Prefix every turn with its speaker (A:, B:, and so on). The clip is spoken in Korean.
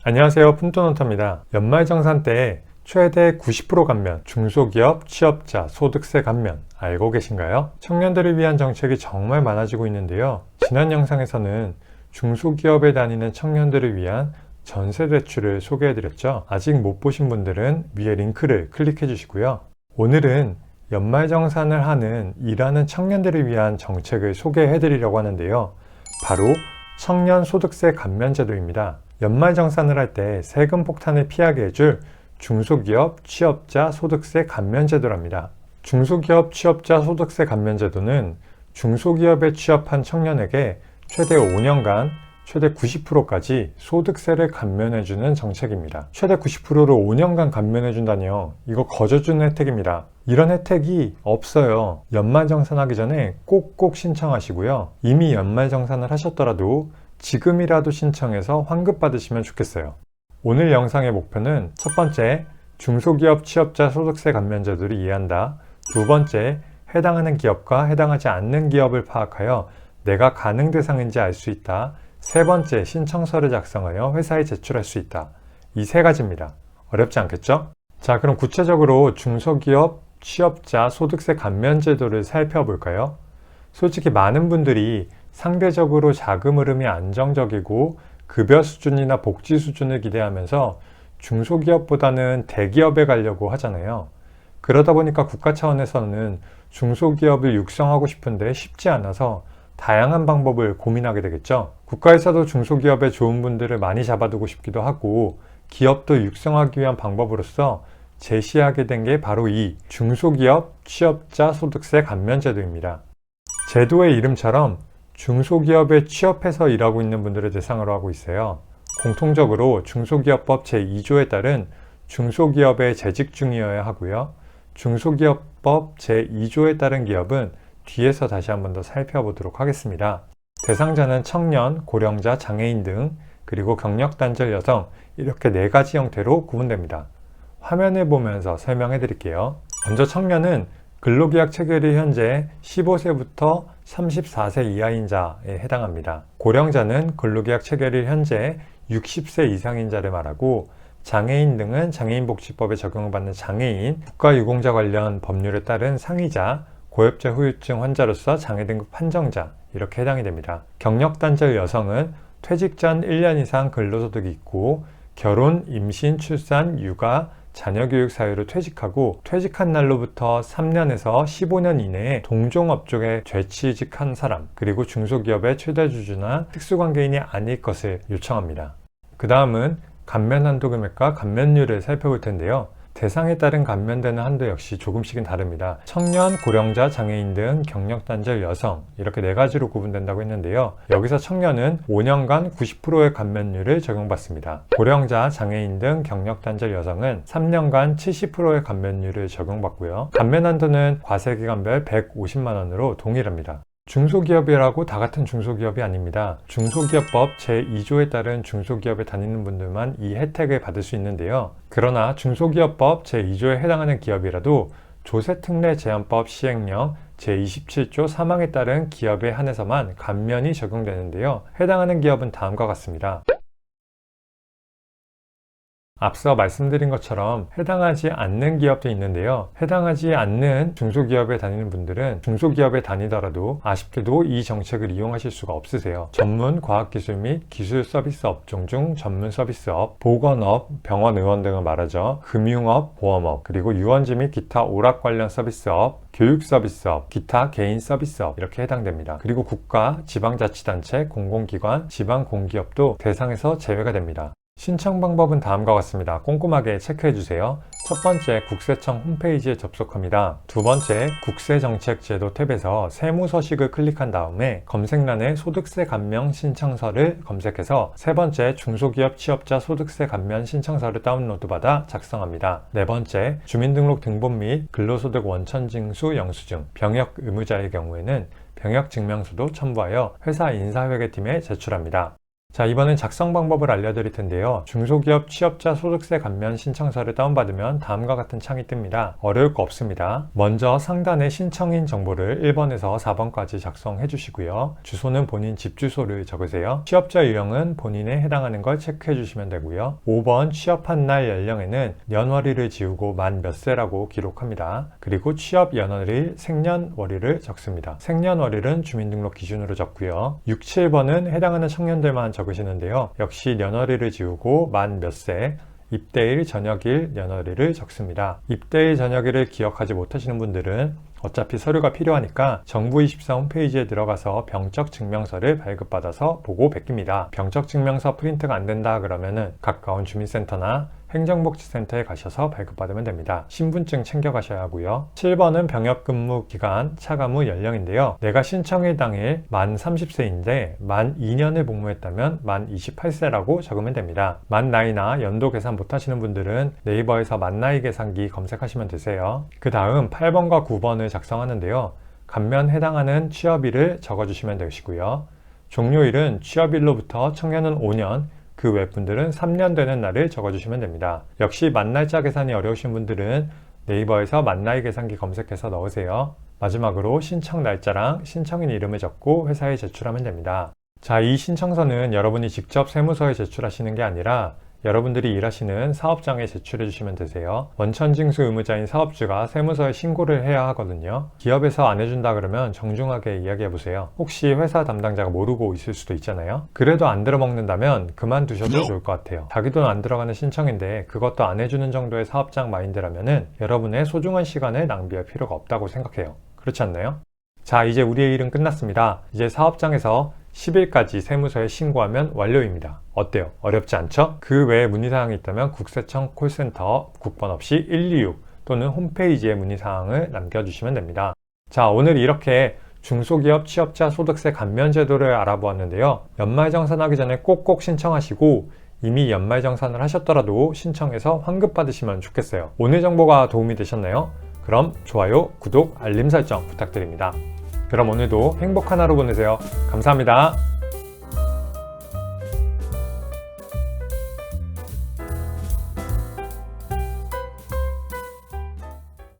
A: 안녕하세요, 푼돈헌터입니다. 연말정산 때 최대 90% 감면, 중소기업, 취업자, 소득세 감면 알고 계신가요? 청년들을 위한 정책이 정말 많아지고 있는데요. 지난 영상에서는 중소기업에 다니는 청년들을 위한 전세대출을 소개해드렸죠. 아직 못 보신 분들은 위에 링크를 클릭해 주시고요. 오늘은 연말정산을 하는 일하는 청년들을 위한 정책을 소개해드리려고 하는데요. 바로 청년 소득세 감면 제도입니다. 연말정산을 할 때 세금 폭탄을 피하게 해줄 중소기업 취업자 소득세 감면 제도랍니다. 중소기업 취업자 소득세 감면 제도는 중소기업에 취업한 청년에게 최대 5년간 최대 90%까지 소득세를 감면해주는 정책입니다. 최대 90%를 5년간 감면해준다니요. 이거 거저주는 혜택입니다. 이런 혜택이 없어요. 연말정산하기 전에 꼭꼭 신청하시고요. 이미 연말정산을 하셨더라도 지금이라도 신청해서 환급 받으시면 좋겠어요. 오늘 영상의 목표는 첫 번째, 중소기업 취업자 소득세 감면 제도를 이해한다. 두 번째, 해당하는 기업과 해당하지 않는 기업을 파악하여 내가 가능 대상인지 알 수 있다. 세 번째, 신청서를 작성하여 회사에 제출할 수 있다. 이 세 가지입니다. 어렵지 않겠죠? 자, 그럼 구체적으로 중소기업 취업자 소득세 감면 제도를 살펴볼까요? 솔직히 많은 분들이 상대적으로 자금 흐름이 안정적이고 급여 수준이나 복지 수준을 기대하면서 중소기업보다는 대기업에 가려고 하잖아요. 그러다 보니까 국가 차원에서는 중소기업을 육성하고 싶은데 쉽지 않아서 다양한 방법을 고민하게 되겠죠. 국가에서도 중소기업에 좋은 분들을 많이 잡아두고 싶기도 하고 기업도 육성하기 위한 방법으로서 제시하게 된 게 바로 이 중소기업 취업자 소득세 감면 제도입니다. 제도의 이름처럼 중소기업에 취업해서 일하고 있는 분들을 대상으로 하고 있어요. 공통적으로 중소기업법 제2조에 따른 중소기업에 재직 중이어야 하고요. 중소기업법 제2조에 따른 기업은 뒤에서 다시 한 번 더 살펴보도록 하겠습니다. 대상자는 청년, 고령자, 장애인 등 그리고 경력단절 여성 이렇게 네 가지 형태로 구분됩니다. 화면을 보면서 설명해 드릴게요. 먼저 청년은 근로계약 체결일 현재 15세부터 34세 이하인 자에 해당합니다. 고령자는 근로계약 체결일 현재 60세 이상인 자를 말하고 장애인 등은 장애인복지법에 적용받는 장애인, 국가유공자 관련 법률에 따른 상위자, 고엽제 후유증 환자로서 장애 등급 판정자 이렇게 해당이 됩니다. 경력단절 여성은 퇴직 전 1년 이상 근로소득이 있고 결혼, 임신, 출산, 육아, 자녀교육 사유로 퇴직하고 퇴직한 날로부터 3년에서 15년 이내에 동종업종에 재취직한 사람 그리고 중소기업의 최대주주나 특수관계인이 아닐 것을 요청합니다. 그 다음은 감면 한도 금액과 감면율을 살펴볼 텐데요. 대상에 따른 감면되는 한도 역시 조금씩은 다릅니다. 청년, 고령자, 장애인 등 경력단절 여성 이렇게 네 가지로 구분된다고 했는데요. 여기서 청년은 5년간 90%의 감면율을 적용받습니다. 고령자, 장애인 등 경력단절 여성은 3년간 70%의 감면율을 적용받고요. 감면 한도는 과세기간별 150만 원으로 동일합니다. 중소기업이라고 다 같은 중소기업이 아닙니다. 중소기업법 제2조에 따른 중소기업에 다니는 분들만 이 혜택을 받을 수 있는데요. 그러나 중소기업법 제2조에 해당하는 기업이라도 조세특례제한법 시행령 제27조 3항에 따른 기업에 한해서만 감면이 적용되는데요. 해당하는 기업은 다음과 같습니다. 앞서 말씀드린 것처럼 해당하지 않는 기업도 있는데요. 해당하지 않는 중소기업에 다니는 분들은 중소기업에 다니더라도 아쉽게도 이 정책을 이용하실 수가 없으세요. 전문 과학기술 및 기술 서비스 업종 중 전문 서비스업, 보건업, 병원 의원 등을 말하죠. 금융업, 보험업, 그리고 유원지 및 기타 오락 관련 서비스업, 교육 서비스업, 기타 개인 서비스업 이렇게 해당됩니다. 그리고 국가, 지방자치단체, 공공기관, 지방공기업도 대상에서 제외가 됩니다. 신청 방법은 다음과 같습니다. 꼼꼼하게 체크해주세요. 첫 번째, 국세청 홈페이지에 접속합니다. 두 번째, 국세정책제도 탭에서 세무서식을 클릭한 다음에 검색란에 소득세 감면 신청서를 검색해서 세 번째, 중소기업 취업자 소득세 감면 신청서를 다운로드받아 작성합니다. 네 번째, 주민등록 등본 및 근로소득 원천징수 영수증, 병역 의무자의 경우에는 병역증명서도 첨부하여 회사 인사회계팀에 제출합니다. 자, 이번엔 작성 방법을 알려드릴 텐데요. 중소기업 취업자 소득세 감면 신청서를 다운받으면 다음과 같은 창이 뜹니다. 어려울 거 없습니다. 먼저 상단에 신청인 정보를 1번에서 4번까지 작성해 주시고요. 주소는 본인 집 주소를 적으세요. 취업자 유형은 본인에 해당하는 걸 체크해 주시면 되고요. 5번 취업한 날 연령에는 년월일을 지우고 만 몇 세라고 기록합니다. 그리고 취업 연월일, 생년월일을 적습니다. 생년월일은 주민등록 기준으로 적고요. 6, 7번은 해당하는 청년들만 적으시는데요. 역시 년월일을 지우고 만 몇 세, 입대일, 저녁일, 년월일을 적습니다. 입대일, 저녁일을 기억하지 못하시는 분들은 어차피 서류가 필요하니까 정부24 홈페이지에 들어가서 병적증명서를 발급받아서 보고 베낍니다. 병적증명서 프린트가 안 된다 그러면은 가까운 주민센터나 행정복지센터에 가셔서 발급받으면 됩니다. 신분증 챙겨가셔야 하고요. 7번은 병역근무 기간, 차감 후 연령인데요. 내가 신청일 당일 만 30세인데 만 2년을 복무했다면 만 28세라고 적으면 됩니다. 만 나이나 연도 계산 못하시는 분들은 네이버에서 만 나이 계산기 검색하시면 되세요. 그 다음 8번과 9번을 작성하는데요. 감면 해당하는 취업일을 적어주시면 되시고요. 종료일은 취업일로부터 청년은 5년, 그 외 분들은 3년 되는 날을 적어주시면 됩니다. 역시 만날짜 계산이 어려우신 분들은 네이버에서 만나이 계산기 검색해서 넣으세요. 마지막으로 신청 날짜랑 신청인 이름을 적고 회사에 제출하면 됩니다. 자, 이 신청서는 여러분이 직접 세무서에 제출하시는 게 아니라 여러분들이 일하시는 사업장에 제출해 주시면 되세요. 원천징수 의무자인 사업주가 세무서에 신고를 해야 하거든요. 기업에서 안 해준다 그러면 정중하게 이야기해 보세요. 혹시 회사 담당자가 모르고 있을 수도 있잖아요. 그래도 안 들어먹는다면 그만두셔도 좋을 것 같아요. 자기 돈 안 들어가는 신청인데 그것도 안 해주는 정도의 사업장 마인드라면은 여러분의 소중한 시간을 낭비할 필요가 없다고 생각해요. 그렇지 않나요? 자, 이제 우리의 일은 끝났습니다. 이제 사업장에서 10일까지 세무서에 신고하면 완료입니다. 어때요? 어렵지 않죠? 그 외에 문의사항이 있다면 국세청 콜센터 국번 없이 126 또는 홈페이지에 문의사항을 남겨주시면 됩니다. 자, 오늘 이렇게 중소기업 취업자 소득세 감면 제도를 알아보았는데요. 연말정산하기 전에 꼭꼭 신청하시고 이미 연말정산을 하셨더라도 신청해서 환급 받으시면 좋겠어요. 오늘 정보가 도움이 되셨나요? 그럼 좋아요, 구독, 알림 설정 부탁드립니다. 그럼 오늘도 행복한 하루 보내세요. 감사합니다.